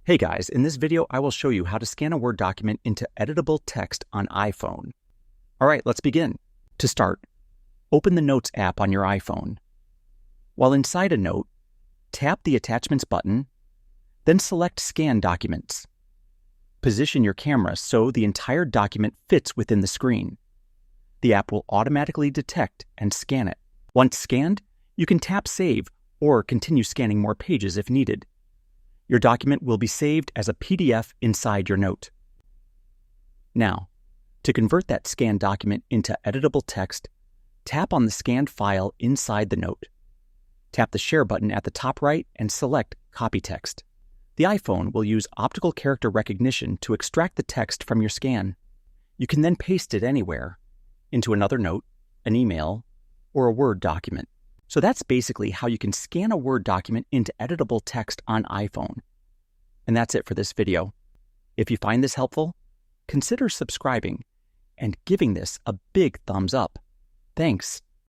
Hey guys, in this video I will show you how to scan a Word document into editable text on iPhone. Alright, let's begin. To start, open the Notes app on your iPhone. While inside a note, tap the Attachments button, then select Scan Documents. Position your camera so the entire document fits within the screen. The app will automatically detect and scan it. Once scanned, you can tap Save or continue scanning more pages if needed. Your document will be saved as a PDF inside your note. Now, to convert that scanned document into editable text, tap on the scanned file inside the note. Tap the Share button at the top right and select Copy Text. The iPhone will use optical character recognition to extract the text from your scan. You can then paste it anywhere, into another note, an email, or a Word document. So that's basically how you can scan a Word document into editable text on iPhone. And that's it for this video. If you find this helpful, consider subscribing and giving this a big thumbs up. Thanks.